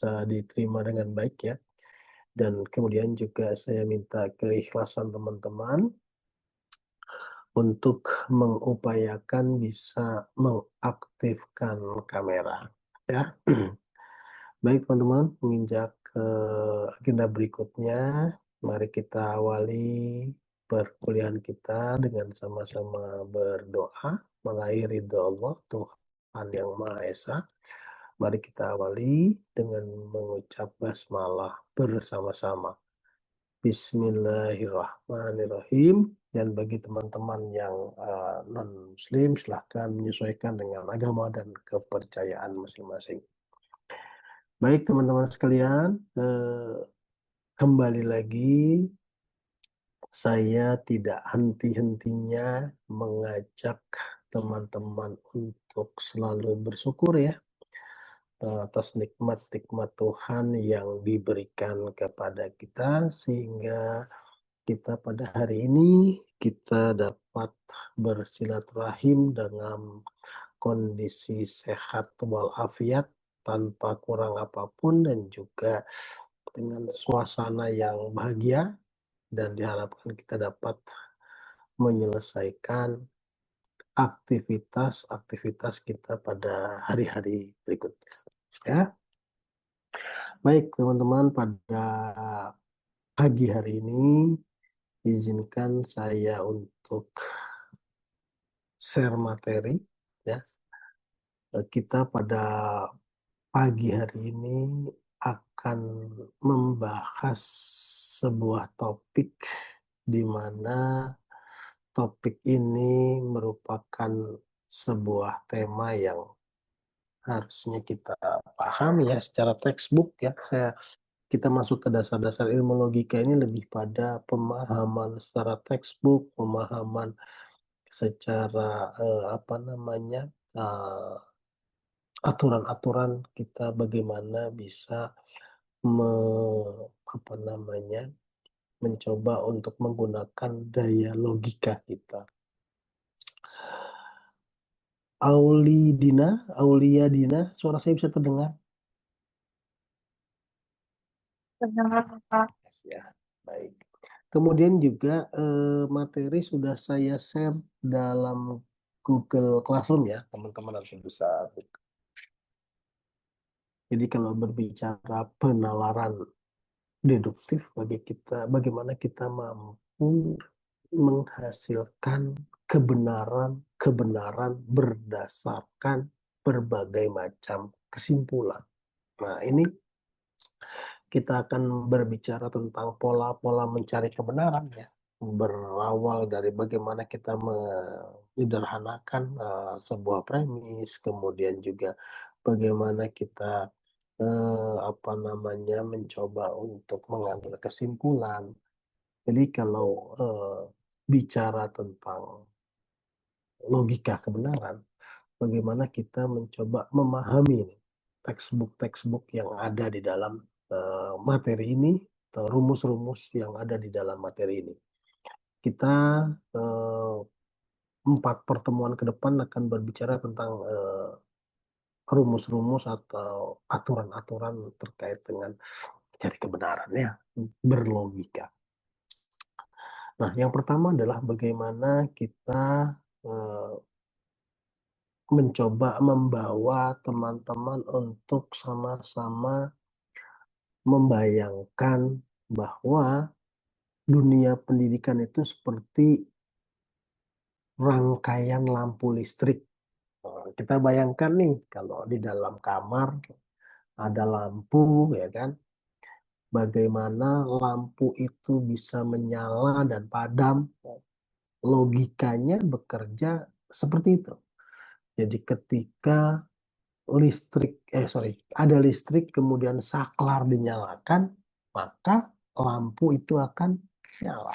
bisa diterima dengan baik ya. Dan kemudian juga saya minta keikhlasan teman-teman untuk mengupayakan bisa mengaktifkan kamera, ya. Baik teman-teman, menginjak ke agenda berikutnya, mari kita awali perkuliahan kita dengan sama-sama berdoa, meraih ridho Allah, Tuhan Yang Maha Esa. Mari kita awali dengan mengucap basmalah bersama-sama. Bismillahirrahmanirrahim. Dan bagi teman-teman yang non-muslim, silahkan menyesuaikan dengan agama dan kepercayaan masing-masing. Baik teman-teman sekalian, kembali lagi saya tidak henti-hentinya mengajak teman-teman untuk selalu bersyukur ya, atas nikmat-nikmat Tuhan yang diberikan kepada kita, sehingga kita pada hari ini kita dapat bersilaturahim dalam kondisi sehat walafiat tanpa kurang apapun dan juga dengan suasana yang bahagia, dan diharapkan kita dapat menyelesaikan aktivitas-aktivitas kita pada hari-hari berikutnya, ya. Baik teman-teman, pada pagi hari ini izinkan saya untuk share materi, ya. Kita pada pagi hari ini akan membahas sebuah topik di mana topik ini merupakan sebuah tema yang harusnya kita pahami ya secara textbook ya. Kita masuk ke dasar-dasar ilmu logika ini lebih pada pemahaman secara textbook, pemahaman secara, apa namanya, eee, aturan-aturan kita bagaimana bisa me apa namanya, mencoba untuk menggunakan daya logika kita. Auliadina, suara saya bisa terdengar? Benar, Kak. Ya, baik. Kemudian juga, materi sudah saya share dalam Google Classroom ya, teman-teman harus bisa buka. Jadi kalau berbicara penalaran deduktif bagaimana kita mampu menghasilkan kebenaran-kebenaran berdasarkan berbagai macam kesimpulan. Nah, ini kita akan berbicara tentang pola-pola mencari kebenaran ya, berawal dari bagaimana kita menyederhanakan, sebuah premis, kemudian juga bagaimana kita, apa namanya, mencoba untuk mengambil kesimpulan. Jadi kalau, bicara tentang logika kebenaran, bagaimana kita mencoba memahami nih, textbook-textbook yang ada di dalam, materi ini, atau rumus-rumus yang ada di dalam materi ini. Kita, eee, 4 pertemuan ke depan akan berbicara tentang, rumus-rumus atau aturan-aturan terkait dengan cari kebenaran ya, berlogika. Nah, yang pertama adalah bagaimana kita, eee, mencoba membawa teman-teman untuk sama-sama membayangkan bahwa dunia pendidikan itu seperti rangkaian lampu listrik. Kita bayangkan nih kalau di dalam kamar ada lampu ya kan, bagaimana lampu itu bisa menyala dan padam, logikanya bekerja seperti itu. Jadi ketika ada listrik kemudian saklar dinyalakan, maka lampu itu akan nyala.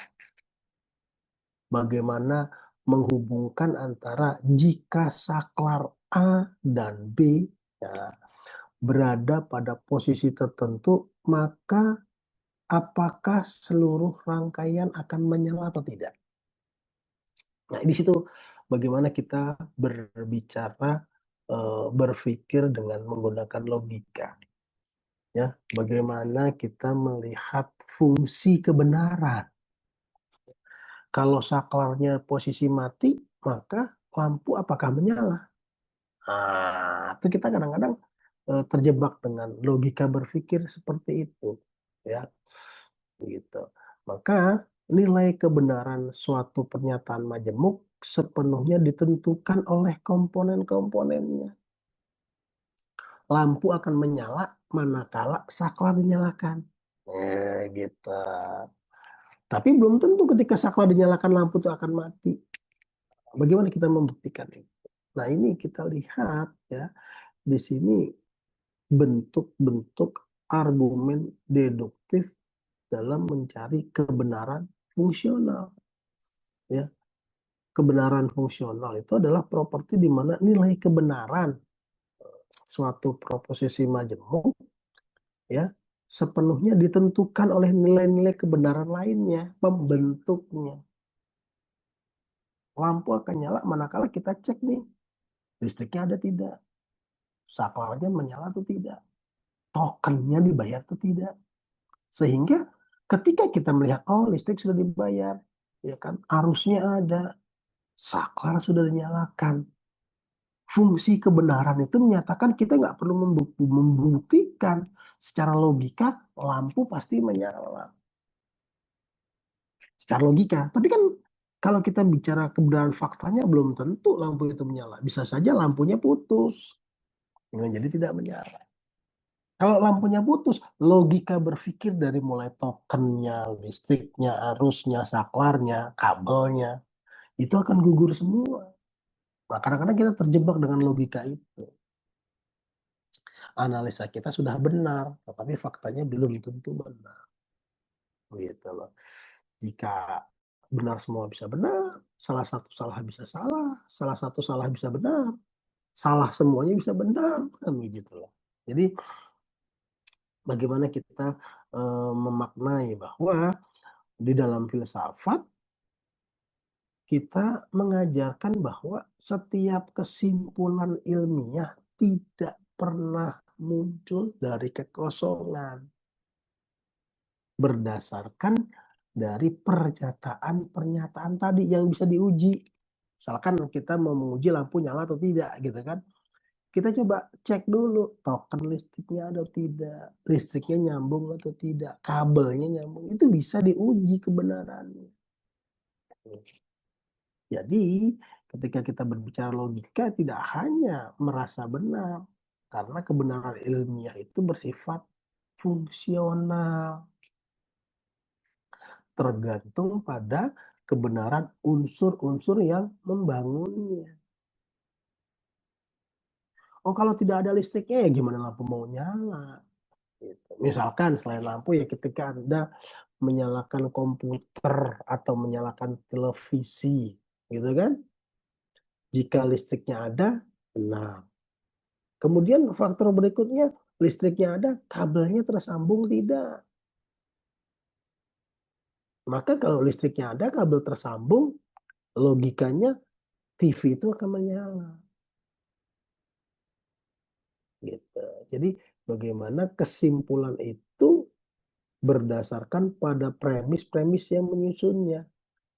Bagaimana menghubungkan antara jika saklar A dan B ya, berada pada posisi tertentu, maka apakah seluruh rangkaian akan menyala atau tidak? Nah, di situ bagaimana kita berbicara, berpikir dengan menggunakan logika. ya, bagaimana kita melihat fungsi kebenaran. Kalau saklarnya posisi mati, maka lampu apakah menyala? Nah, itu kita kadang-kadang terjebak dengan logika berpikir seperti itu, ya, gitu. Maka nilai kebenaran suatu pernyataan majemuk sepenuhnya ditentukan oleh komponen-komponennya. Lampu akan menyala manakala saklar dinyalakan. Gitu. Tapi belum tentu ketika saklar dinyalakan lampu itu akan mati. Bagaimana kita membuktikan itu? Nah, ini kita lihat ya, di sini bentuk-bentuk argumen deduktif dalam mencari kebenaran fungsional. Ya, kebenaran fungsional itu adalah properti di mana nilai kebenaran suatu proposisi majemuk ya sepenuhnya ditentukan oleh nilai-nilai kebenaran lainnya, pembentuknya. Lampu akan nyala manakala kita cek nih, listriknya ada tidak, saklarnya menyala atau tidak, tokennya dibayar atau tidak. Sehingga ketika kita melihat, oh listrik sudah dibayar, ya kan, arusnya ada, saklar sudah dinyalakan. Fungsi kebenaran itu menyatakan kita nggak perlu membuktikan secara logika lampu pasti menyala. Secara logika. Tapi kan kalau kita bicara kebenaran faktanya belum tentu lampu itu menyala. Bisa saja lampunya putus. Jadi tidak menyala. Kalau lampunya putus, logika berpikir dari mulai tokennya, listriknya, arusnya, saklarnya, kabelnya, itu akan gugur semua. Nah, kadang-kadang kita terjebak dengan logika itu. Analisa kita sudah benar, tetapi faktanya belum tentu benar. Gitu loh. Jika benar semua bisa benar, salah satu salah bisa salah satu salah bisa benar, salah semuanya bisa benar, kan begitu loh. Jadi bagaimana kita memaknai bahwa di dalam filsafat kita mengajarkan bahwa setiap kesimpulan ilmiah tidak pernah muncul dari kekosongan berdasarkan dari pernyataan-pernyataan tadi yang bisa diuji. Misalkan kita mau menguji lampu nyala atau tidak gitu kan. Kita coba cek dulu token listriknya ada atau tidak, listriknya nyambung atau tidak, kabelnya nyambung. Itu bisa diuji kebenarannya. Jadi ketika kita berbicara logika tidak hanya merasa benar, karena kebenaran ilmiah itu bersifat fungsional, tergantung pada kebenaran unsur-unsur yang membangunnya. Oh, kalau tidak ada listriknya ya gimana lampu mau nyala? Gitu. Misalkan selain lampu ya ketika Anda menyalakan komputer atau menyalakan televisi, gitu kan? Jika listriknya ada, nah. Kemudian faktor berikutnya, listriknya ada, kabelnya tersambung tidak. Maka kalau listriknya ada, kabel tersambung, logikanya TV itu akan menyala. Gitu. Jadi bagaimana kesimpulan itu berdasarkan pada premis-premis yang menyusunnya.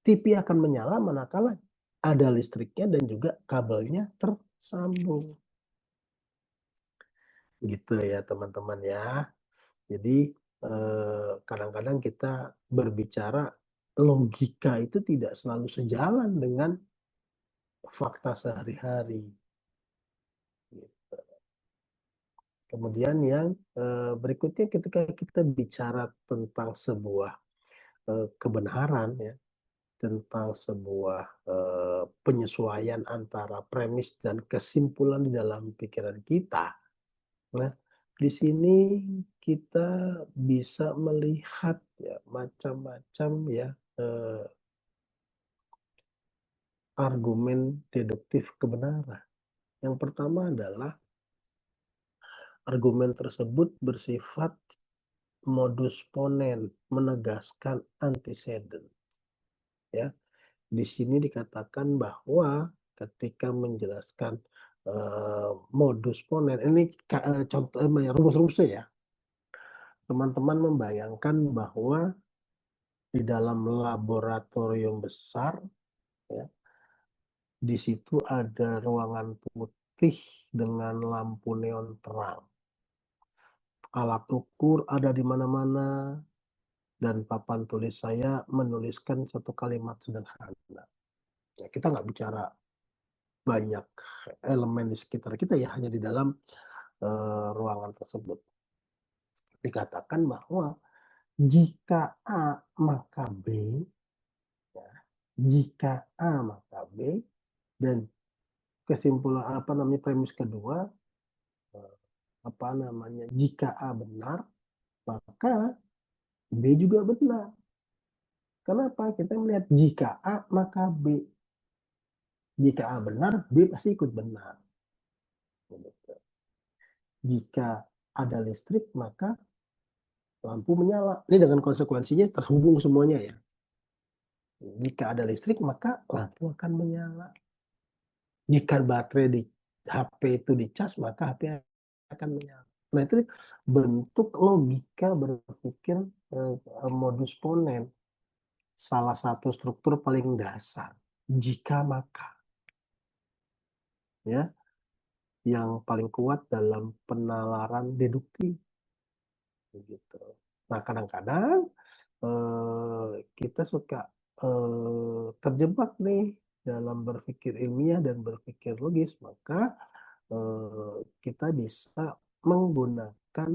TV akan menyala manakala ada listriknya dan juga kabelnya tersambung. Gitu ya teman-teman ya. Jadi kadang-kadang kita berbicara logika itu tidak selalu sejalan dengan fakta sehari-hari. Gitu. Kemudian yang berikutnya ketika kita bicara tentang sebuah kebenaran ya, tentang sebuah penyesuaian antara premis dan kesimpulan di dalam pikiran kita. Nah, di sini kita bisa melihat ya macam-macam ya argumen deduktif kebenaran. Yang pertama adalah argumen tersebut bersifat modus ponens, menegaskan antecedent. Ya, di sini dikatakan bahwa ketika menjelaskan modus ponens, ini contoh rumus-rumusnya ya. teman-teman membayangkan bahwa di dalam laboratorium besar, ya, di situ ada ruangan putih dengan lampu neon terang. Alat ukur ada di mana-mana, dan papan tulis saya menuliskan satu kalimat sederhana. Ya, kita nggak bicara banyak elemen di sekitar kita ya, hanya di dalam ruangan tersebut. Dikatakan bahwa jika A maka B, ya, jika A maka B, dan kesimpulan apa namanya premis kedua, eh, apa namanya, jika A benar maka B juga benar. Kenapa? Kita melihat jika A maka B, jika A benar B pasti ikut benar. Jika ada listrik maka lampu menyala. Ini dengan konsekuensinya terhubung semuanya ya. Jika ada listrik maka lampu akan menyala. Jika baterai di HP itu dicas maka HP akan menyala. Nah itu bentuk logika berpikir modus ponen. Salah satu struktur paling dasar. Jika maka, ya, yang paling kuat dalam penalaran deduktif. Begitu. Nah kadang-kadang kita suka terjebak nih dalam berpikir ilmiah dan berpikir logis, maka kita bisa menggunakan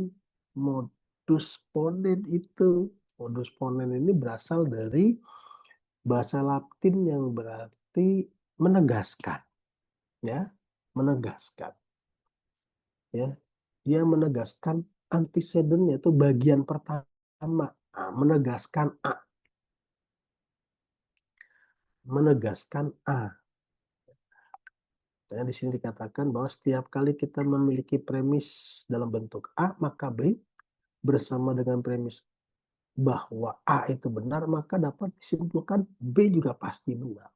modus ponen itu. Modus ponen ini berasal dari bahasa Latin yang berarti menegaskan, ya, menegaskan, ya. Dia menegaskan antecedent, yaitu bagian pertama. Nah, menegaskan A, menegaskan A. Nah, di sini dikatakan bahwa setiap kali kita memiliki premis dalam bentuk A, maka B bersama dengan premis bahwa A itu benar, maka dapat disimpulkan B juga pasti benar.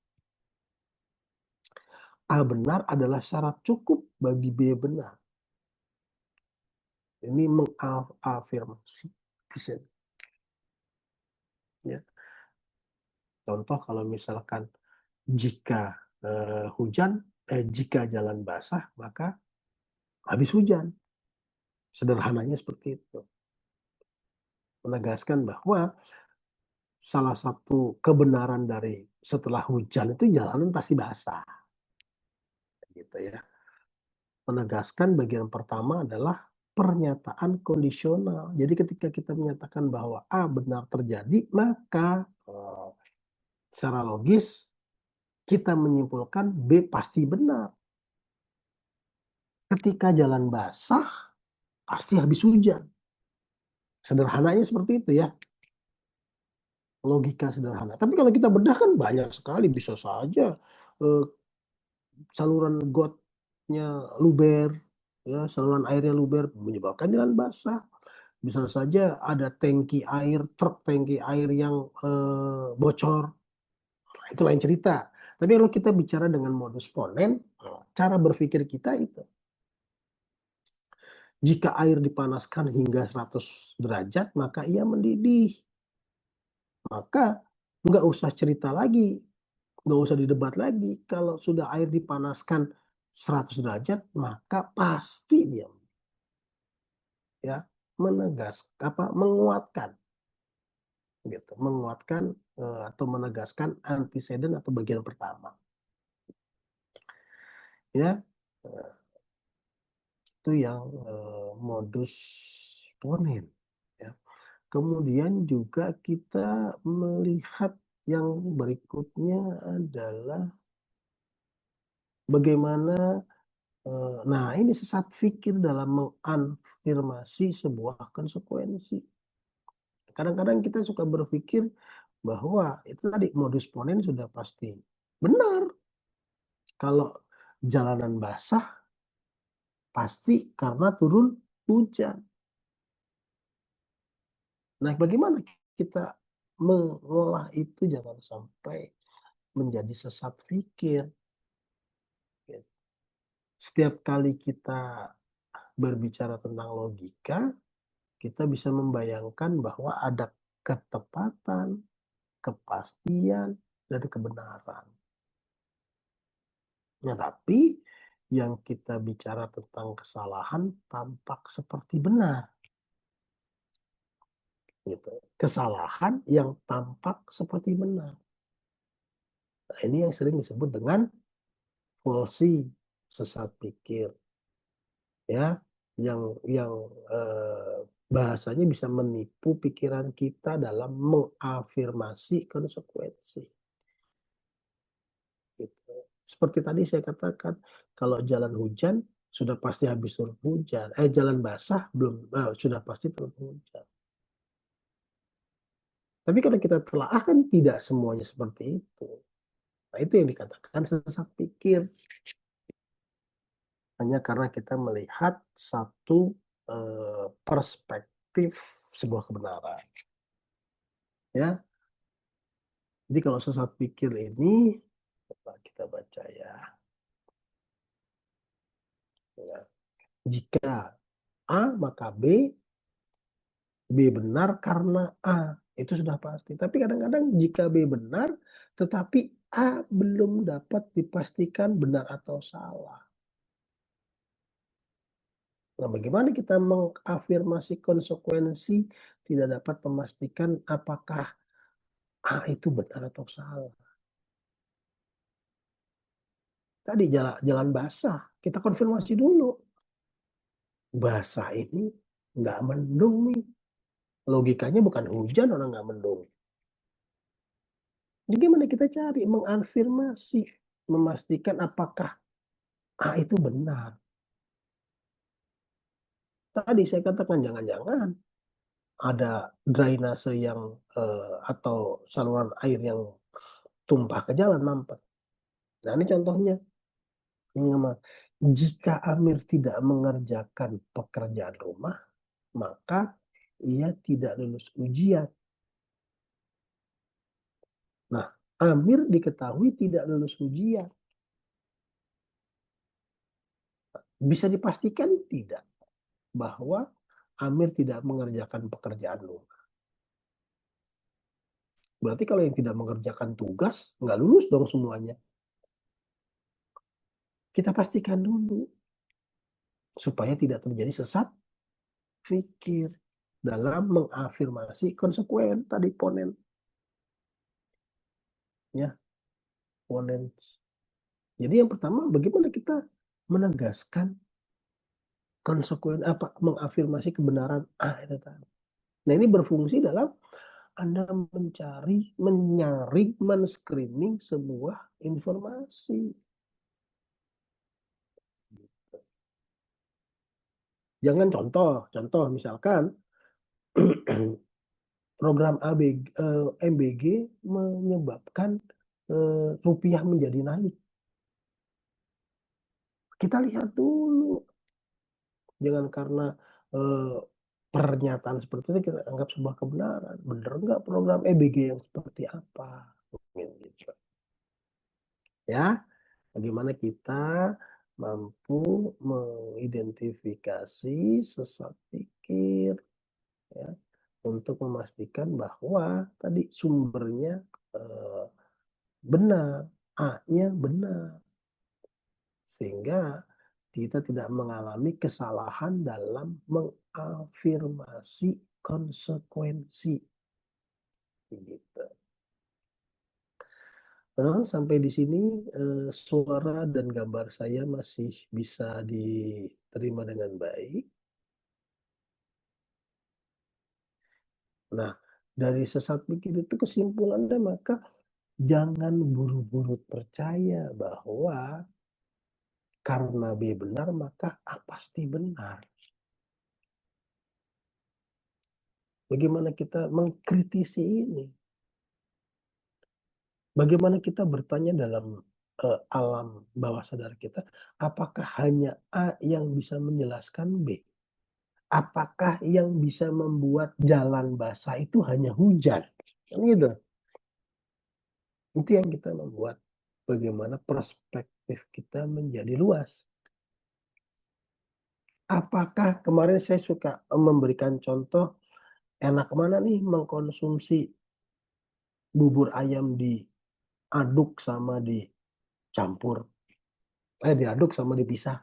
A benar adalah syarat cukup bagi B benar. Ini mengafirmasi. Ya. Contoh kalau misalkan jika jika jalan basah maka habis hujan. Sederhananya seperti itu. Menegaskan bahwa salah satu kebenaran dari setelah hujan itu jalanan pasti basah. Gitu ya. Menegaskan bagian pertama adalah pernyataan kondisional. Jadi ketika kita menyatakan bahwa A benar terjadi, maka secara logis kita menyimpulkan B pasti benar. Ketika jalan basah, pasti habis hujan. Sederhananya seperti itu ya. Logika sederhana. Tapi kalau kita bedah kan banyak sekali. Bisa saja eh, saluran gotnya luber, ya, saluran airnya luber menyebabkan jalan basah. Bisa saja ada tangki air, truk tangki air yang bocor. Nah, itu lain cerita. Tapi kalau kita bicara dengan modus ponen, cara berpikir kita itu. Jika air dipanaskan hingga 100 derajat, maka ia mendidih. Maka nggak usah cerita lagi, nggak usah didebat lagi. Kalau sudah air dipanaskan 100 derajat, maka pasti dia, ya, menguatkan, gitu, menguatkan atau menegaskan antecedent atau bagian pertama, ya. Itu yang modus ponen, ya. Kemudian juga kita melihat yang berikutnya adalah bagaimana, nah ini sesat pikir dalam mengafirmasi sebuah konsekuensi. Kadang-kadang kita suka berpikir bahwa itu tadi modus ponen sudah pasti benar. Kalau jalanan basah pasti karena turun hujan. Nah, bagaimana kita mengolah itu jangan sampai menjadi sesat pikir. Setiap kali kita berbicara tentang logika, kita bisa membayangkan bahwa ada ketepatan, kepastian, dan kebenaran. Nah, tapi yang kita bicara tentang kesalahan tampak seperti benar, gitu. Kesalahan yang tampak seperti benar. Nah, ini yang sering disebut dengan falsi, sesat pikir, ya, yang bahasanya bisa menipu pikiran kita dalam mengafirmasi konsekuensi. Gitu. Seperti tadi saya katakan, kalau jalan hujan sudah pasti habis turun hujan, jalan basah belum, sudah pasti turun hujan. Tapi kalau kita telaah kan tidak semuanya seperti itu. Nah, itu yang dikatakan sesat pikir. Hanya karena kita melihat satu perspektif sebuah kebenaran. Ya, jadi kalau sesat pikir ini, coba kita baca ya. Ya. Jika A maka B benar karena A. Itu sudah pasti. Tapi kadang-kadang jika B benar, tetapi A belum dapat dipastikan benar atau salah. Nah, bagaimana kita mengafirmasi konsekuensi tidak dapat memastikan apakah A itu benar atau salah. Tadi jalan basah, kita konfirmasi dulu. Basah ini nggak mendung nih. Logikanya bukan hujan orang nggak mendung. Jadi gimana kita cari mengafirmasi, memastikan apakah A itu benar. Tadi saya katakan jangan-jangan ada drainase yang atau saluran air yang tumpah ke jalan mampet. Nah, ini contohnya. Jika Amir tidak mengerjakan pekerjaan rumah, maka ia tidak lulus ujian. Nah, Amir diketahui tidak lulus ujian. Bisa dipastikan tidak bahwa Amir tidak mengerjakan pekerjaan rumah. Berarti kalau yang tidak mengerjakan tugas, nggak lulus dong semuanya. Kita pastikan dulu supaya tidak terjadi sesat pikir dalam mengafirmasi konsekuen tadi ponen, ya, ponen. Jadi yang pertama bagaimana kita menegaskan konsekuen apa mengafirmasi kebenaran itu tadi. Nah, ini berfungsi dalam Anda mencari, menyaring, men-screening sebuah informasi. Jangan contoh misalkan program MBG menyebabkan rupiah menjadi naik. Kita lihat dulu, jangan karena eh, pernyataan seperti itu kita anggap sebuah kebenaran. Benar nggak program EBG yang seperti apa? Gitu. Ya, bagaimana kita mampu mengidentifikasi sesat pikir, ya, untuk memastikan bahwa tadi sumbernya eh, benar, A-nya benar, sehingga kita tidak mengalami kesalahan dalam mengafirmasi konsekuensi. Gitu. Nah, sampai di sini suara dan gambar saya masih bisa diterima dengan baik. Nah, dari sesat pikir itu kesimpulannya maka jangan buru-buru percaya bahwa karena B benar maka A pasti benar. Bagaimana kita mengkritisi ini? Bagaimana kita bertanya dalam alam bawah sadar kita, apakah hanya A yang bisa menjelaskan B? Apakah yang bisa membuat jalan basah itu hanya hujan? Kan gitu. Itu yang kita membuat bagaimana perspektif kita menjadi luas. Apakah kemarin saya suka memberikan contoh, enak mana nih mengkonsumsi bubur ayam diaduk sama dicampur, diaduk sama dipisah.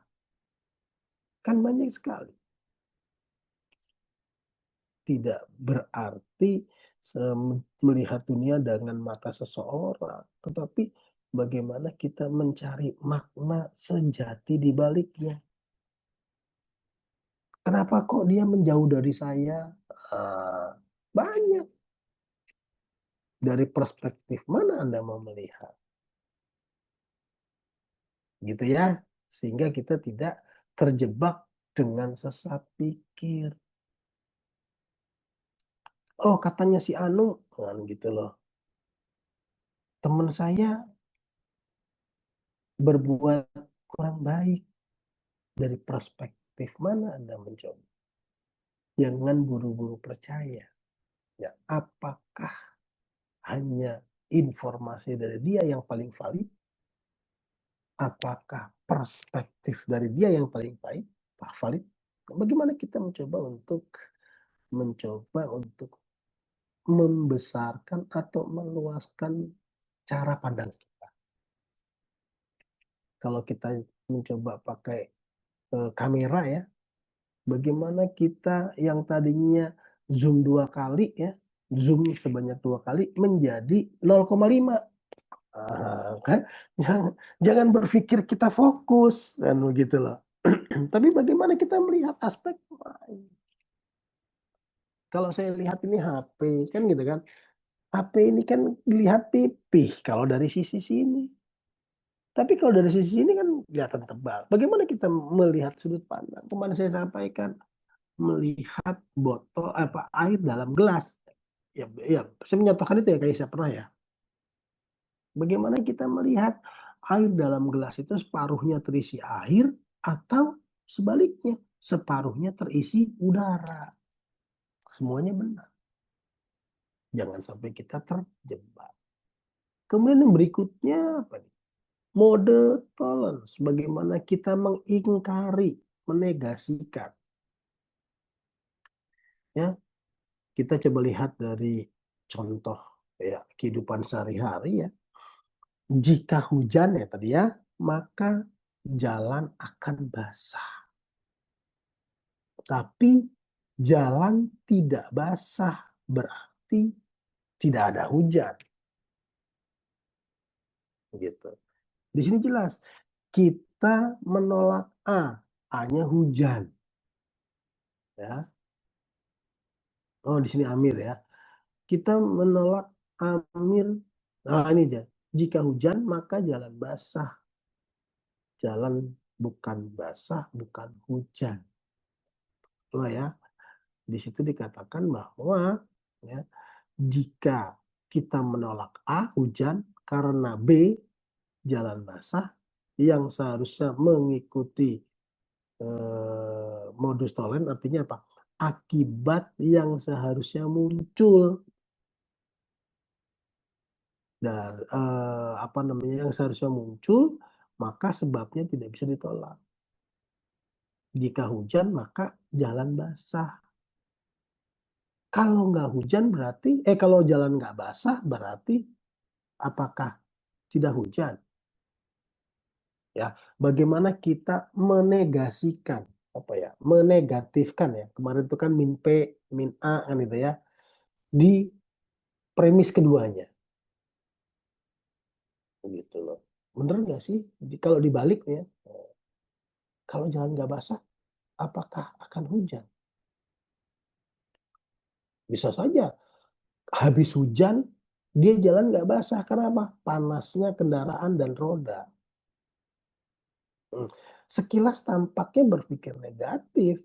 Kan banyak sekali. Tidak berarti melihat dunia dengan mata seseorang, tetapi bagaimana kita mencari makna sejati di baliknya. Kenapa kok dia menjauh dari saya? Banyak. Dari perspektif mana Anda mau melihat? Gitu ya. Sehingga kita tidak terjebak dengan sesat pikir. Oh, katanya si Anu, kan gitu loh. Teman saya berbuat kurang baik. Dari perspektif mana Anda mencoba? Jangan buru-buru percaya. Ya, apakah hanya informasi dari dia yang paling valid? Apakah perspektif dari dia yang paling baik, valid? Bagaimana kita mencoba untuk membesarkan atau meluaskan cara pandang kita. Kalau kita mencoba pakai kamera ya, bagaimana kita yang tadinya zoom 2 kali ya, zoom sebanyak 2 kali menjadi 0,5. Kan jangan berpikir kita fokus, kan begitu loh. Tapi bagaimana kita melihat aspek lain. Kalau saya lihat ini HP, kan gitu kan. HP ini kan dilihat pipih kalau dari sisi sini. Tapi kalau dari sisi sini kan kelihatan tebal. Bagaimana kita melihat sudut pandang? Kemarin saya sampaikan, melihat air dalam gelas. Ya, saya menyatakan itu ya kayak saya pernah ya. Bagaimana kita melihat air dalam gelas itu separuhnya terisi air atau sebaliknya, separuhnya terisi udara. Semuanya benar. Jangan sampai kita terjebak. Kemudian yang berikutnya apa nih? Mode tolerance, bagaimana kita mengingkari, menegasikan. Ya, kita coba lihat dari contoh ya kehidupan sehari-hari ya. Jika hujan ya tadi ya, maka jalan akan basah. Tapi jalan tidak basah berarti tidak ada hujan. Gitu. Di sini jelas kita menolak A, A-nya hujan. Ya. Oh, di sini Amir ya. Kita menolak Amir. Nah, ini dia. Jika hujan maka jalan basah. Jalan bukan basah, bukan hujan. Tuh ya. Di situ dikatakan bahwa ya, jika kita menolak A, hujan, karena B, jalan basah, yang seharusnya mengikuti modus tolen artinya apa? Akibat yang seharusnya muncul dan apa namanya yang seharusnya muncul, maka sebabnya tidak bisa ditolak. Jika hujan maka jalan basah. Kalau nggak hujan berarti, kalau jalan nggak basah berarti apakah tidak hujan? Ya, bagaimana kita menegasikan apa ya, menegatifkan ya. Kemarin itu kan min P, min A kan itu ya. Di premis keduanya. Begitu loh. Bener nggak sih? Kalau dibalik ya, kalau jalan nggak basah, apakah akan hujan? Bisa saja habis hujan, dia jalan nggak basah. Karena apa? Panasnya kendaraan dan roda. Sekilas tampaknya berpikir negatif,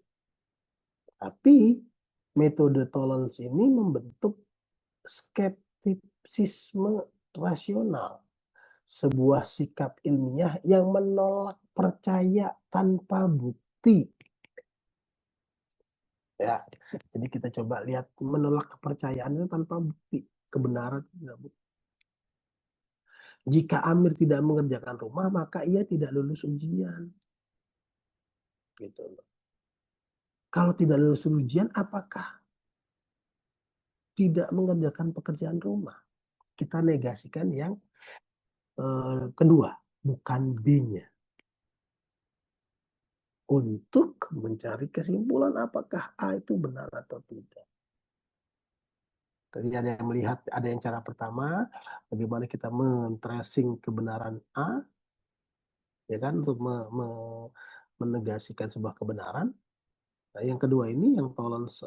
tapi metode tolerance ini membentuk skeptisisme rasional, sebuah sikap ilmiah yang menolak percaya tanpa bukti. Ya, jadi kita coba lihat menolak kepercayaan itu tanpa bukti, kebenaran tidak bukti. Jika Amir tidak mengerjakan rumah, maka ia tidak lulus ujian. Gitu loh. Kalau tidak lulus ujian, apakah tidak mengerjakan pekerjaan rumah? Kita negasikan yang kedua, bukan B-nya. Untuk mencari kesimpulan apakah A itu benar atau tidak. Tadi ada yang melihat, ada yang cara pertama, bagaimana kita men-tracing kebenaran A, ya kan, untuk menegasikan sebuah kebenaran. Nah, yang kedua ini, yang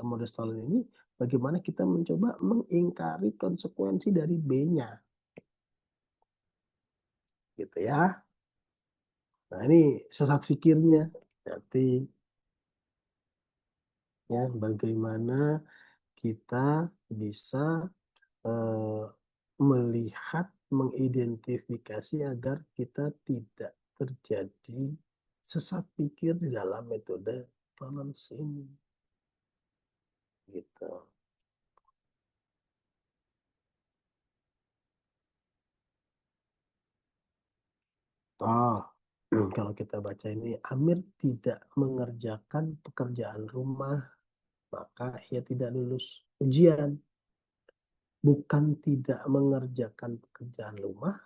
modus toleran ini, bagaimana kita mencoba mengingkari konsekuensi dari B-nya, gitu ya. Nah, ini sesat pikirnya. Nanti ya, bagaimana kita bisa eh, melihat, mengidentifikasi agar kita tidak terjadi sesat pikir di dalam metode tolerance ini, gitu. Toh, kalau kita baca ini, Amir tidak mengerjakan pekerjaan rumah, maka ia tidak lulus ujian. Bukan tidak mengerjakan pekerjaan rumah,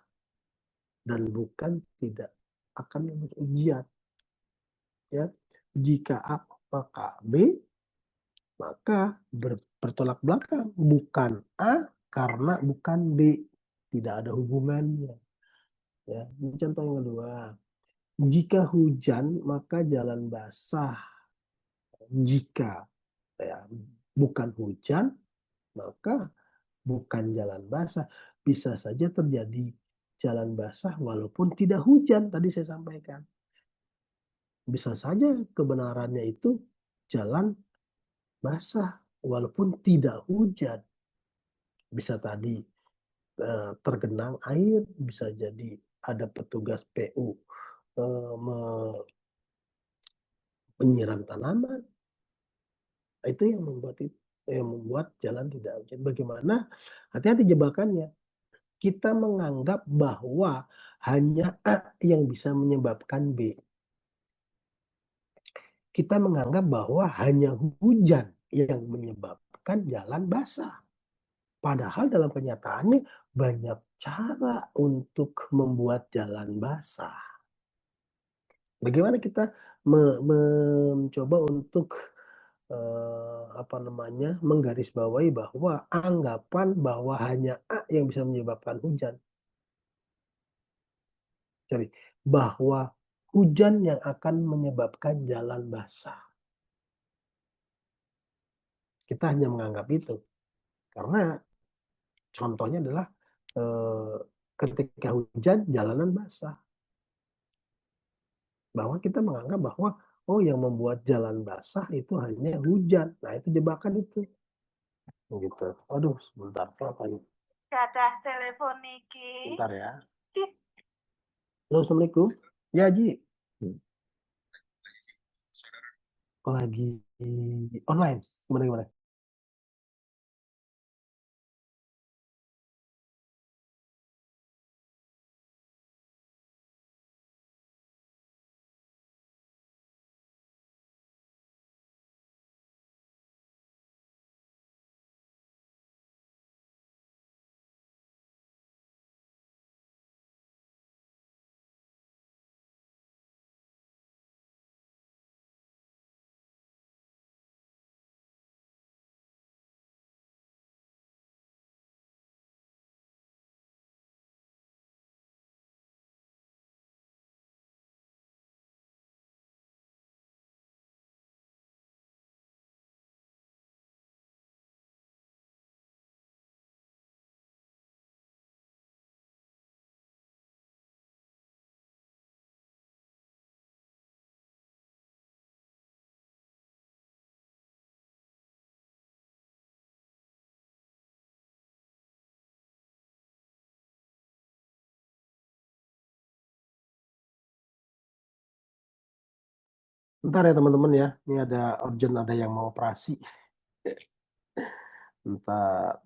dan bukan tidak akan lulus ujian. Ya, jika A maka B, maka bertolak belakang. Bukan A karena bukan B, tidak ada hubungannya. Ya, ini contoh yang kedua. Jika hujan maka jalan basah. Jika ya, bukan hujan maka bukan jalan basah. Bisa saja terjadi jalan basah walaupun tidak hujan, tadi saya sampaikan. Bisa saja kebenarannya itu jalan basah walaupun tidak hujan. Bisa tadi tergenang air, bisa jadi ada petugas PU menyiram tanaman. Itu yang membuat jalan tidak hujan. Bagaimana? Hati-hati jebakannya. Kita menganggap bahwa hanya A yang bisa menyebabkan B. Kita menganggap bahwa hanya hujan yang menyebabkan jalan basah. Padahal dalam kenyataannya banyak cara untuk membuat jalan basah. Bagaimana kita mencoba untuk apa namanya, menggarisbawahi bahwa anggapan bahwa hanya A yang bisa menyebabkan hujan. Jadi bahwa hujan yang akan menyebabkan jalan basah. Kita hanya menganggap itu karena contohnya adalah eh, ketika hujan jalanan basah. Bahwa kita menganggap bahwa oh, yang membuat jalan basah itu hanya hujan. Nah, itu jebakan itu. Gitu. Aduh, sebentar. Apa ini? Dadah telepon iki. Bentar ya. Halo, Assalamualaikum. Ya, Ji. Lagi online. Gimana, gimana? Bentar ya, teman-teman ya. Ini ada urgent, ada yang mau operasi. Bentar.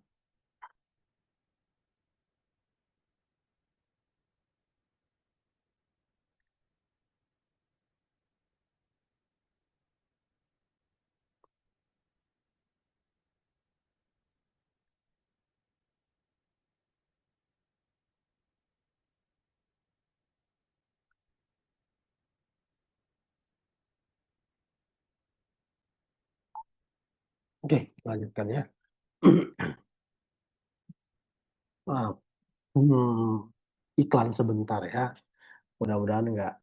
Oke, lanjutkan ya. Ah, iklan sebentar ya. Mudah-mudahan enggak.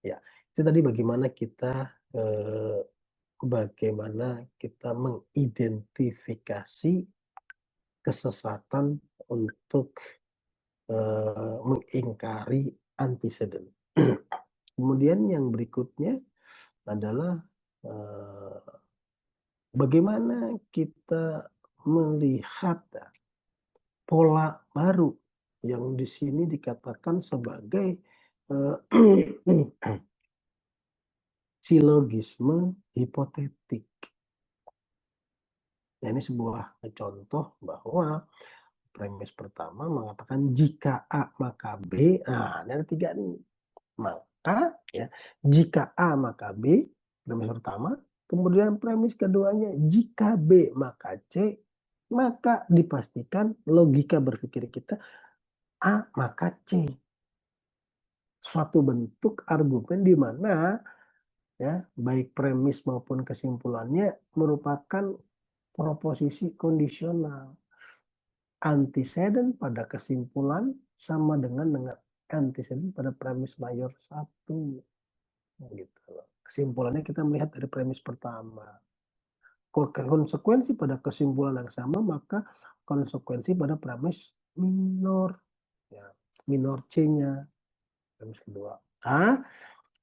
Ya, itu tadi bagaimana kita mengidentifikasi kesesatan untuk mengingkari antecedent. Kemudian yang berikutnya adalah bagaimana kita melihat pola baru yang di sini dikatakan sebagai silogisme hipotetik. Nah, ini sebuah contoh bahwa premis pertama mengatakan jika A maka B. Nah, ini ada 3 nih. Maka ya, jika A maka B, premis pertama. Kemudian premis keduanya jika B maka C, maka dipastikan logika berpikir kita A maka C. Suatu bentuk argumen di mana ya, baik premis maupun kesimpulannya merupakan proposisi kondisional. Antecedent pada kesimpulan sama dengan antecedent pada premis mayor 1. Gitu loh. Kesimpulannya kita melihat dari premis pertama. Konsekuensi pada kesimpulan yang sama, maka konsekuensi pada premis minor. Ya, minor C-nya, premis kedua.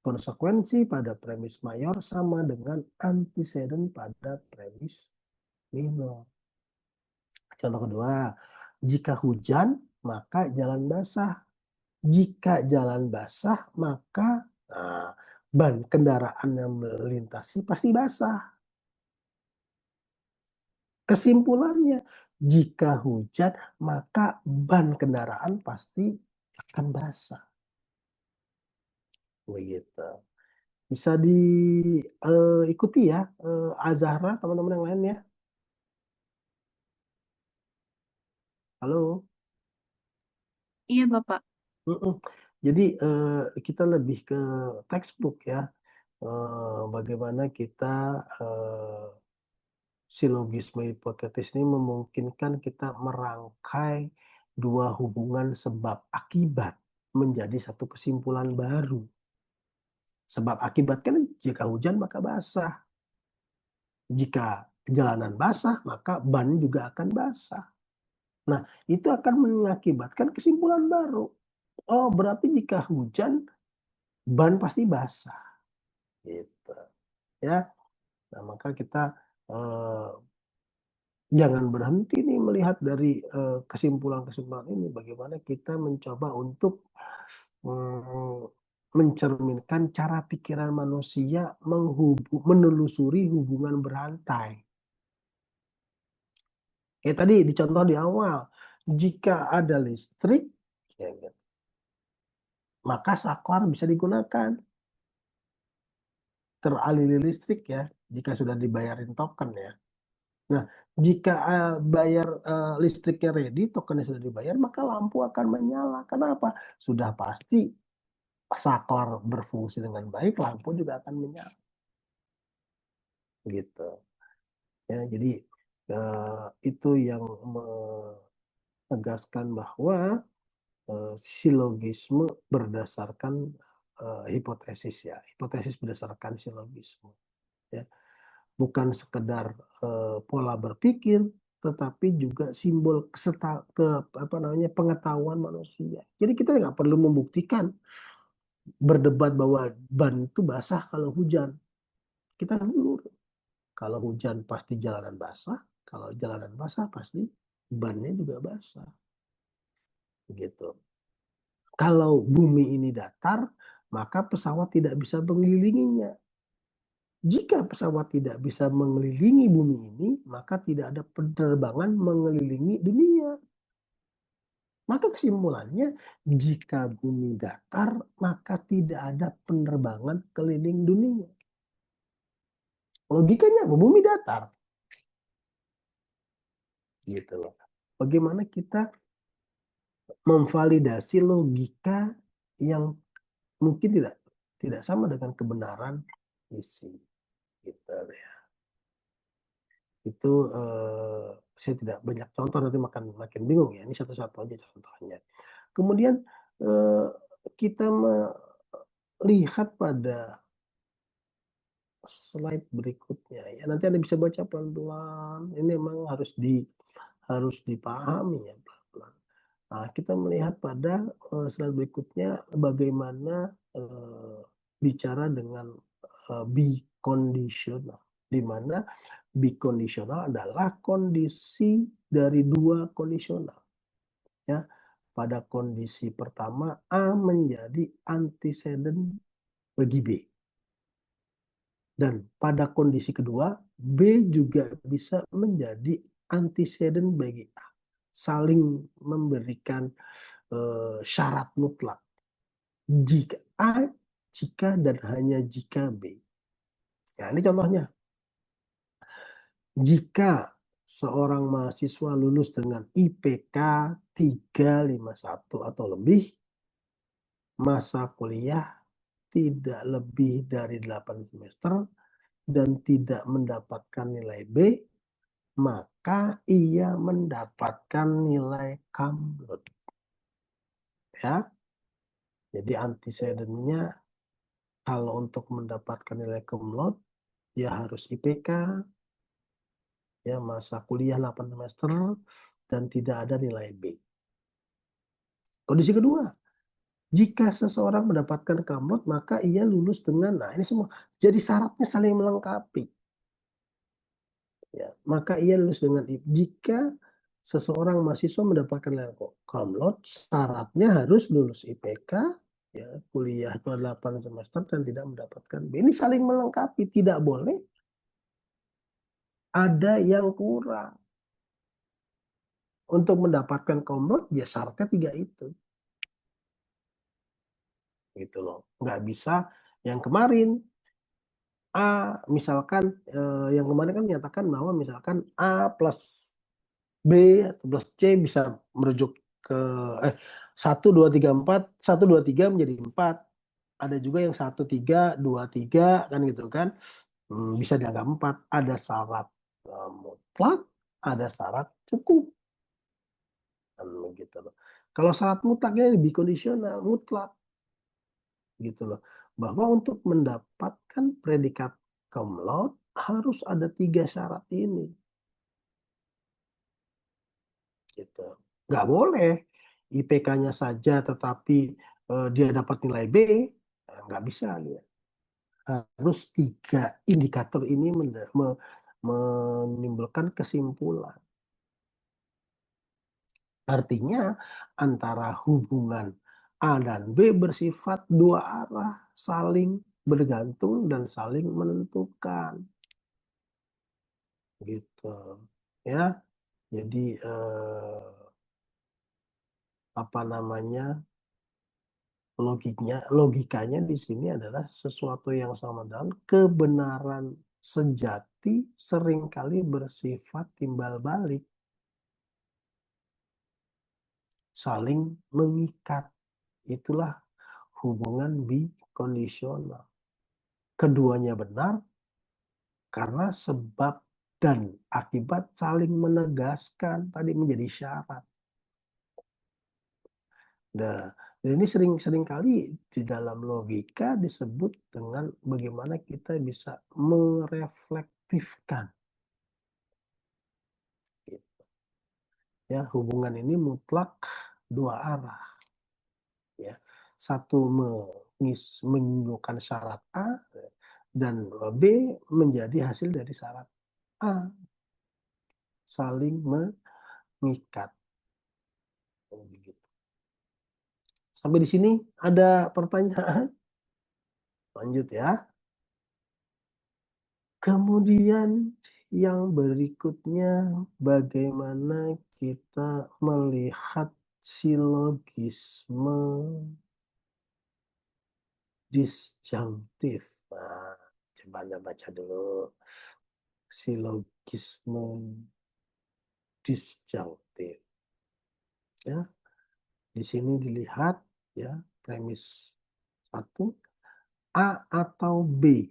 Konsekuensi pada premis mayor sama dengan antecedent pada premis minor. Contoh kedua, jika hujan maka jalan basah. Jika jalan basah maka ban kendaraan yang melintasi pasti basah. Kesimpulannya, jika hujan maka ban kendaraan pasti akan basah. Begitu. Bisa diikuti ya, Azahra, teman-teman yang lain ya. Halo. Iya, Bapak. Jadi kita lebih ke textbook ya. Bagaimana kita silogisme hipotetis ini memungkinkan kita merangkai dua hubungan sebab akibat menjadi satu kesimpulan baru. Sebab akibat kan jika hujan maka basah. Jika jalanan basah maka ban juga akan basah. Nah, itu akan mengakibatkan kesimpulan baru. Oh, berarti jika hujan ban pasti basah. Gitu. Ya. Nah, maka kita jangan berhenti nih melihat dari kesimpulan-kesimpulan ini, bagaimana kita mencoba untuk mencerminkan cara pikiran manusia menelusuri hubungan berantai. Tadi dicontoh di awal, jika ada listrik, ya, gitu, maka saklar bisa digunakan. Teraliri listrik ya, jika sudah dibayarin token ya. Nah, jika bayar listriknya ready, tokennya sudah dibayar, maka lampu akan menyala. Kenapa? Sudah pasti saklar berfungsi dengan baik, lampu juga akan menyala. Gitu. Ya, jadi itu yang menegaskan bahwa silogisme berdasarkan hipotesis ya. Hipotesis berdasarkan silogisme. Ya. Bukan sekedar pola berpikir, tetapi juga simbol pengetahuan manusia. Jadi kita nggak perlu membuktikan berdebat bahwa ban itu basah kalau hujan. Kita dulu kalau hujan pasti jalanan basah, kalau jalanan basah pasti bannya juga basah. Begitu. Kalau bumi ini datar, maka pesawat tidak bisa mengelilinginya. Jika pesawat tidak bisa mengelilingi bumi ini, maka tidak ada penerbangan mengelilingi dunia. Maka kesimpulannya, jika bumi datar, maka tidak ada penerbangan keliling dunia. Logikanya, bumi datar. Gitu loh. Bagaimana kita memvalidasi logika yang mungkin tidak sama dengan kebenaran isi. Gitu ya. Itu saya tidak banyak contoh, nanti makin bingung ya. Ini satu-satu aja contohnya. Kemudian kita melihat pada slide berikutnya ya. Nanti Anda bisa baca pelan-pelan. Ini memang harus dipahami ya pelan-pelan. Nah, kita melihat pada slide berikutnya bagaimana bicara dengan be conditional, di mana be conditional adalah kondisi dari dua kondisional. Ya, pada kondisi pertama A menjadi antecedent bagi B. Dan pada kondisi kedua, B juga bisa menjadi antecedent bagi A. Saling memberikan syarat mutlak. Jika A, jika dan hanya jika B. Ya, ini contohnya. Jika seorang mahasiswa lulus dengan IPK 351 atau lebih, masa kuliah tidak lebih dari 8 semester dan tidak mendapatkan nilai B, maka ia mendapatkan nilai kamlot. Ya. Jadi antecedentnya kalau untuk mendapatkan nilai kumlot ya harus IPK, ya masa kuliah 8 semester dan tidak ada nilai B. Kondisi kedua, jika seseorang mendapatkan kamlot maka ia lulus dengan, nah ini semua jadi syaratnya saling melengkapi. Ya, maka ia lulus dengan jika seseorang mahasiswa mendapatkan nilai kamlot, syaratnya harus lulus IPK, ya, kuliah itu 8 semester dan tidak mendapatkan B. Ini saling melengkapi, tidak boleh ada yang kurang. Untuk mendapatkan kamlot, ya syaratnya 3 itu. Gitu loh. Nggak bisa yang kemarin A, misalkan yang kemarin kan menyatakan bahwa misalkan A plus B atau plus C bisa merujuk ke 1, 2, 3, 4, 1, 2, 3 menjadi 4. Ada juga yang 1, 3, 2, 3 kan gitu kan. Bisa dianggap 4. Ada syarat mutlak, ada syarat cukup. Kan begitu loh. Kalau syarat mutlaknya lebih kondisional, mutlak. Gitu loh. Bahwa untuk mendapatkan predikat cum laude harus ada 3 syarat ini. Gitu. Nggak boleh IPK-nya saja tetapi dia dapat nilai B, nggak bisa. Ya. Harus 3 indikator ini menimbulkan kesimpulan. Artinya antara hubungan A dan B bersifat dua arah, saling bergantung dan saling menentukan. Gitu. Ya. Jadi apa namanya? Logikanya di sini adalah sesuatu yang sama dan kebenaran sejati seringkali bersifat timbal balik, saling mengikat. Itulah hubungan bikondisional. Keduanya benar karena sebab dan akibat saling menegaskan tadi menjadi syarat. Nah, ini sering kali di dalam logika disebut dengan bagaimana kita bisa mereflektifkan. Ya, hubungan ini mutlak dua arah. Ya, satu menunjukkan syarat A dan B menjadi hasil dari syarat A, saling mengikat. Sampai di sini ada pertanyaan? Lanjut ya. Kemudian yang berikutnya bagaimana kita melihat silogisme disjunktif. Nah, coba Anda baca dulu. Silogisme disjunktif. Ya, di sini dilihat ya premis 1 A atau B.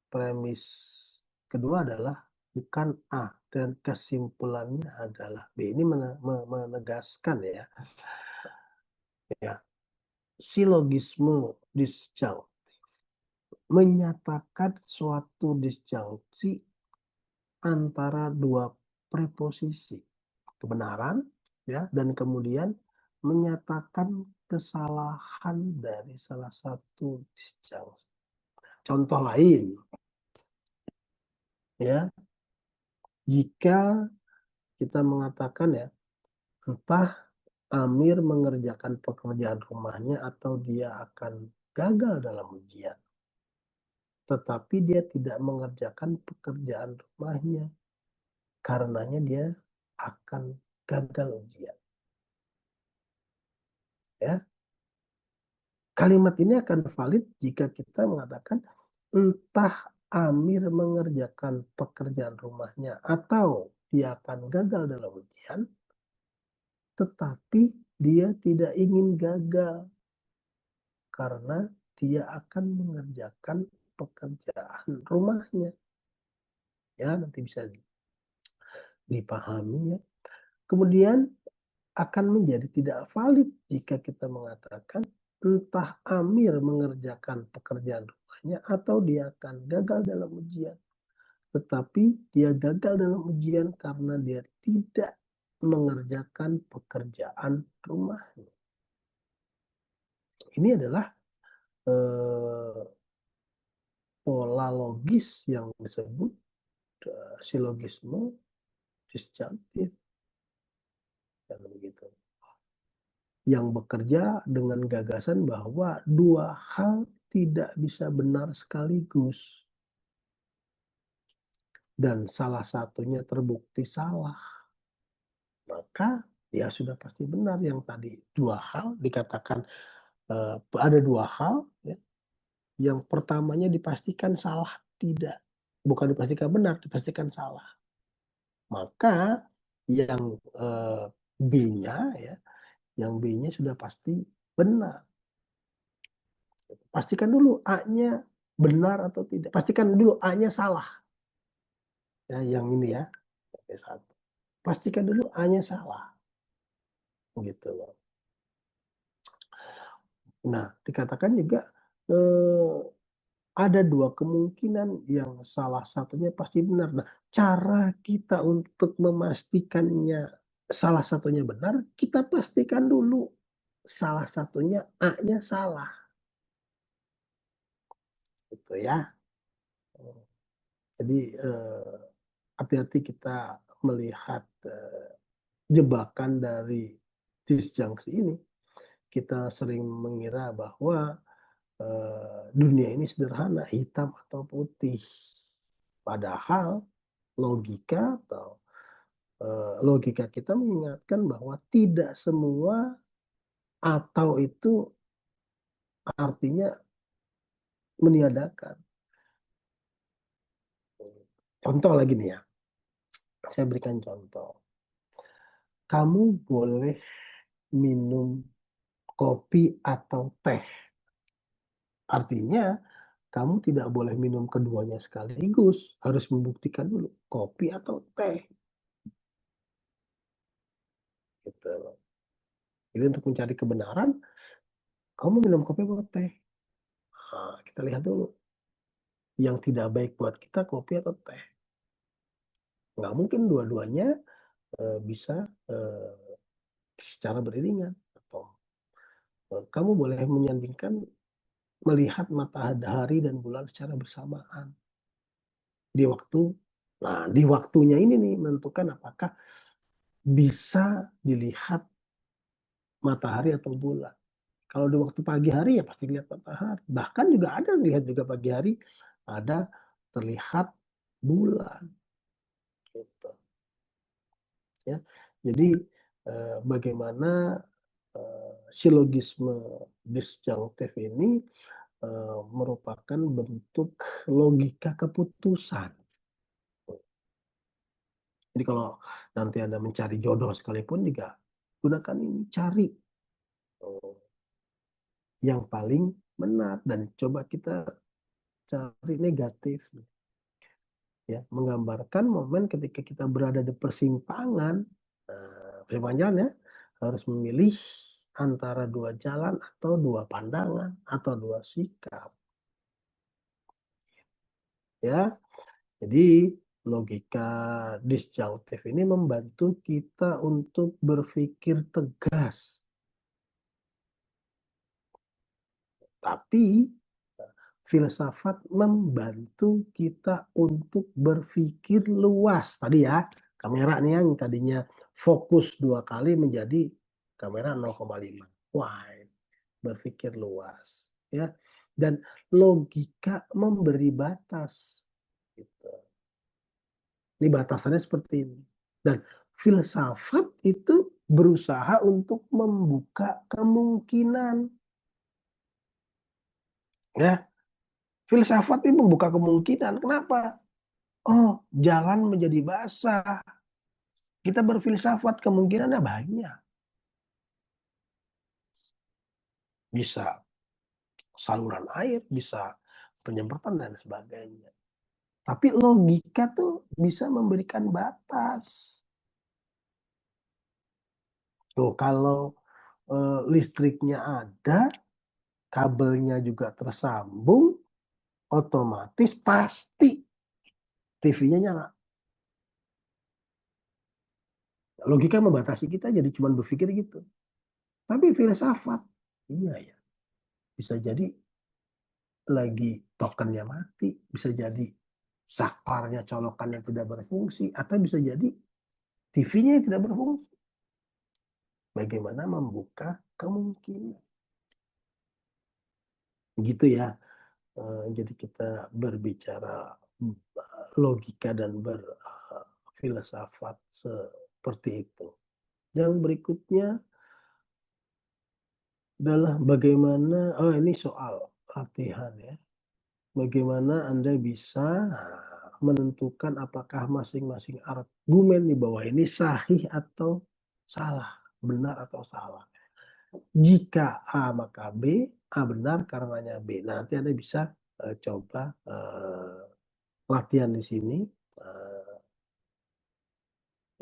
Premis kedua adalah bukan A, dan kesimpulannya adalah B. Ini menegaskan ya, silogisme disjunct menyatakan suatu disjungsi antara dua preposisi, kebenaran ya, dan kemudian menyatakan kesalahan dari salah satu disjungsi. Contoh lain ya, jika kita mengatakan ya, entah Amir mengerjakan pekerjaan rumahnya atau dia akan gagal dalam ujian, tetapi dia tidak mengerjakan pekerjaan rumahnya, karenanya dia akan gagal ujian. Ya, kalimat ini akan valid jika kita mengatakan entah Amir mengerjakan pekerjaan rumahnya atau dia akan gagal dalam ujian, tetapi dia tidak ingin gagal karena dia akan mengerjakan pekerjaan rumahnya. Ya, nanti bisa dipahami ya. Kemudian akan menjadi tidak valid jika kita mengatakan entah Amir mengerjakan pekerjaan rumahnya atau dia akan gagal dalam ujian. Tetapi dia gagal dalam ujian karena dia tidak mengerjakan pekerjaan rumahnya. Ini adalah pola logis yang disebut silogisme disjunktif. Dan begitu. Yang bekerja dengan gagasan bahwa dua hal tidak bisa benar sekaligus. Dan salah satunya terbukti salah. Maka dia sudah pasti benar. Yang tadi dua hal dikatakan ada dua hal. Ya. Yang pertamanya dipastikan salah. Tidak. Bukan dipastikan benar, dipastikan salah. Maka yang B-nya ya, yang B-nya sudah pasti benar. Pastikan dulu A-nya benar atau tidak. Pastikan dulu A-nya salah. Ya, yang ini ya. Satu. Pastikan dulu A-nya salah. Gitu loh. Nah, dikatakan juga ada dua kemungkinan yang salah satunya pasti benar. Nah, cara kita untuk memastikannya salah satunya benar, kita pastikan dulu salah satunya A-nya salah. Gitu ya. Jadi hati-hati kita melihat jebakan dari disjungsi ini. Kita sering mengira bahwa dunia ini sederhana, hitam atau putih. Padahal logika kita mengingatkan bahwa tidak semua atau itu artinya meniadakan. Contoh lagi nih ya, saya berikan contoh. Kamu boleh minum kopi atau teh. Artinya kamu tidak boleh minum keduanya sekaligus. Harus membuktikan dulu kopi atau teh. Gitu. Jadi untuk mencari kebenaran, kamu minum kopi atau teh. Nah, kita lihat dulu. Yang tidak baik buat kita kopi atau teh. Nggak mungkin dua-duanya bisa secara beriringan. Atau kamu boleh menyandingkan melihat matahari dan bulan secara bersamaan di waktu. Nah, di waktunya ini nih menentukan apakah bisa dilihat matahari atau bulan. Kalau di waktu pagi hari ya pasti lihat matahari. Bahkan juga ada yang lihat juga pagi hari ada terlihat bulan. Gitu. Ya. Jadi bagaimana silogisme disjunktif ini merupakan bentuk logika keputusan. Jadi kalau nanti Anda mencari jodoh sekalipun juga gunakan ini, cari yang paling benar dan coba kita cari negatif. ya, menggambarkan momen ketika kita berada di persimpangan, persimpangan jalan ya, harus memilih antara dua jalan atau dua pandangan atau dua sikap, ya. Jadi logika disjunktif ini membantu kita untuk berpikir tegas. Tapi filsafat membantu kita untuk berpikir luas. Tadi ya, kamera nih yang tadinya fokus 2 kali menjadi kamera 0,5 wide, berpikir luas, ya. Dan logika memberi batas, gitu. Ini batasannya seperti ini. Dan filsafat itu berusaha untuk membuka kemungkinan, ya. Filsafat ini membuka kemungkinan. Kenapa? Oh, jalan menjadi basah. Kita berfilsafat kemungkinannya banyak. Bisa saluran air, bisa penyemprotan dan sebagainya. Tapi logika tuh bisa memberikan batas. Tuh, kalau listriknya ada, kabelnya juga tersambung, otomatis pasti TV-nya nyala. Logika membatasi kita jadi cuma berpikir gitu. Tapi filsafat, iya ya, bisa jadi lagi tokennya mati, bisa jadi saklarnya colokan yang tidak berfungsi, atau bisa jadi TV-nya yang tidak berfungsi. Bagaimana membuka kemungkinan. Gitu ya. Jadi kita berbicara logika dan berfilsafat seperti itu. Yang berikutnya adalah bagaimana, ini soal latihan ya. Bagaimana Anda bisa menentukan apakah masing-masing argumen di bawah ini sahih atau salah, benar atau salah. Jika A maka B, A benar karenanya B. Nanti Anda bisa coba latihan di sini,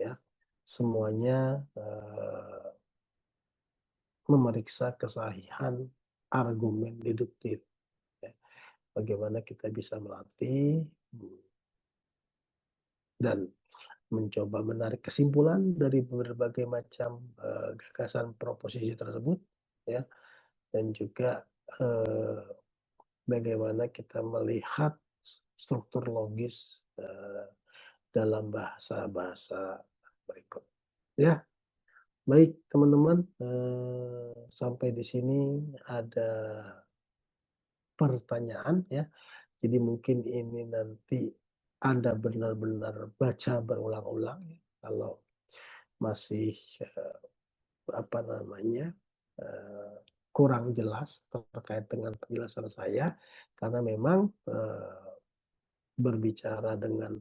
ya, semuanya memeriksa kesahihan argumen deduktif. Ya. Bagaimana kita bisa melatih dan mencoba menarik kesimpulan dari berbagai macam gagasan proposisi tersebut, ya, dan juga bagaimana kita melihat struktur logis dalam bahasa-bahasa berikut. Ya, baik teman-teman, sampai di sini ada pertanyaan ya. Jadi mungkin ini nanti Anda benar-benar baca berulang-ulang ya. Kalau masih apa namanya kurang jelas terkait dengan penjelasan saya, karena memang berbicara dengan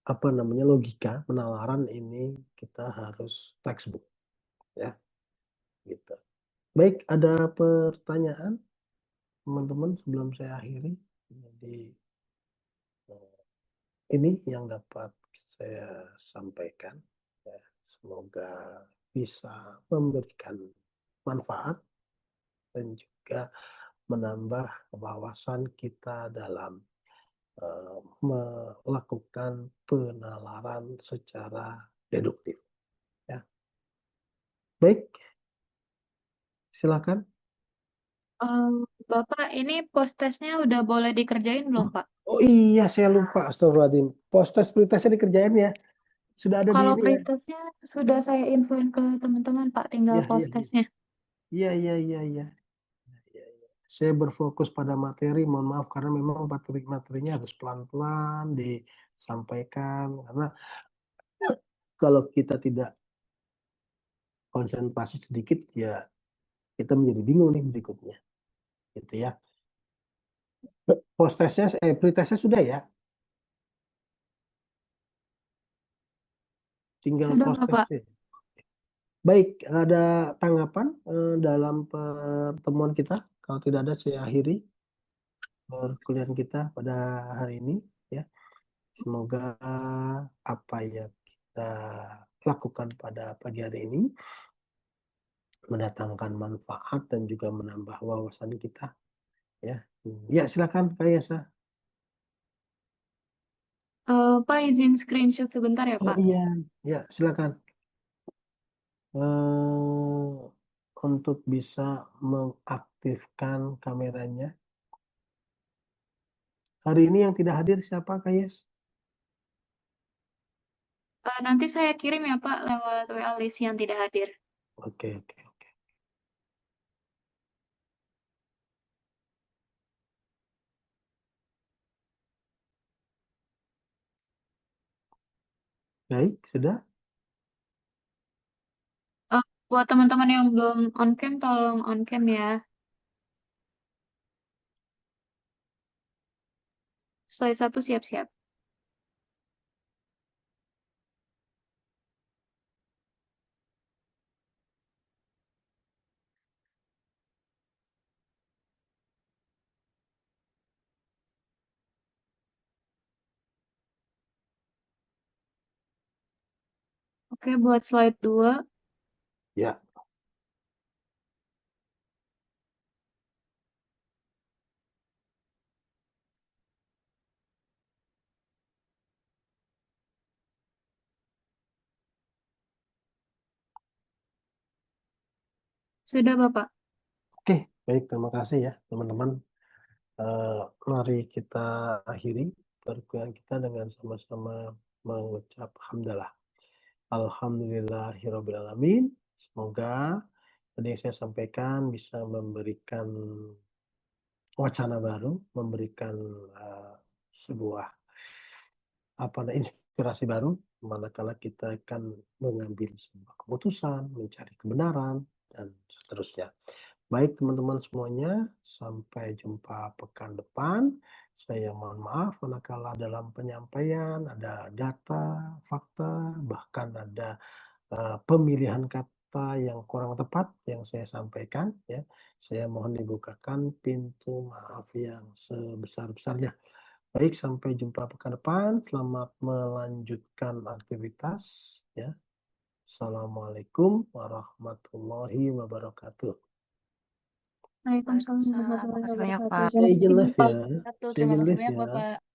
apa namanya logika penalaran ini kita harus textbook ya, gitu. Baik, ada pertanyaan teman-teman sebelum saya akhiri? Jadi ini yang dapat saya sampaikan. Ya, semoga bisa memberikan manfaat dan juga menambah wawasan kita dalam melakukan penalaran secara deduktif. Ya. Baik, silakan. Bapak, ini post testnya udah boleh dikerjain belum, Pak? Oh iya, saya lupa. Astagfirullahaladzim. Post-test pretestnya dikerjain ya. Sudah ada di Kalau ini ya. pretestnya sudah saya infoin ke teman-teman, Pak. Tinggal Iya, post iya, iya. testnya. Iya, iya, iya, iya. Saya berfokus pada materi, mohon maaf karena memang materinya harus pelan-pelan disampaikan, karena kalau kita tidak konsentrasi sedikit ya kita menjadi bingung nih berikutnya, gitu ya. Pretestnya sudah ya, tinggal Sudah, post Bapak. testnya. Baik, ada tanggapan dalam pertemuan kita? Kalau tidak ada, saya akhiri. perkuliahan kita pada hari ini ya. Semoga apa yang kita lakukan pada pagi hari ini mendatangkan manfaat dan juga menambah wawasan kita ya. Ya, silakan Kak Yasa. Pak izin screenshot sebentar ya Oh Pak. iya, ya silakan. eh, untuk bisa mengaktifkan kameranya. Hari ini yang tidak hadir siapa, Kak Yes? Nanti saya kirim ya Pak lewat WA list yang tidak hadir. Oke, oke, oke. Baik, sudah. Buat teman-teman yang belum on cam, tolong on cam ya. Slide 1 siap-siap. Oke, buat slide 2. Ya, Sudah Bapak. oke. Baik, terima kasih ya, teman-teman. Mari kita akhiri perkuliahan kita dengan sama-sama mengucap hamdalah. Alhamdulillahirrabbilalamin. Semoga tadi yang saya sampaikan bisa memberikan wacana baru, memberikan sebuah inspirasi baru, manakala kita akan mengambil sebuah keputusan, mencari kebenaran, dan seterusnya. Baik teman-teman semuanya, sampai jumpa pekan depan. Saya mohon maaf manakala dalam penyampaian ada data, fakta, bahkan ada pemilihan kata yang kurang tepat yang saya sampaikan ya. Saya mohon dibukakan pintu maaf yang sebesar-besarnya. Baik, sampai jumpa pekan depan. Selamat melanjutkan aktivitas ya. Assalamualaikum warahmatullahi wabarakatuh. Waalaikumsalam Waalaikumsalam. warahmatullahi Makasih banyak, wabarakatuh. Pak. Saya izin live ya. Satu, Saya terima izin kasih live banyak, ya. Bapak.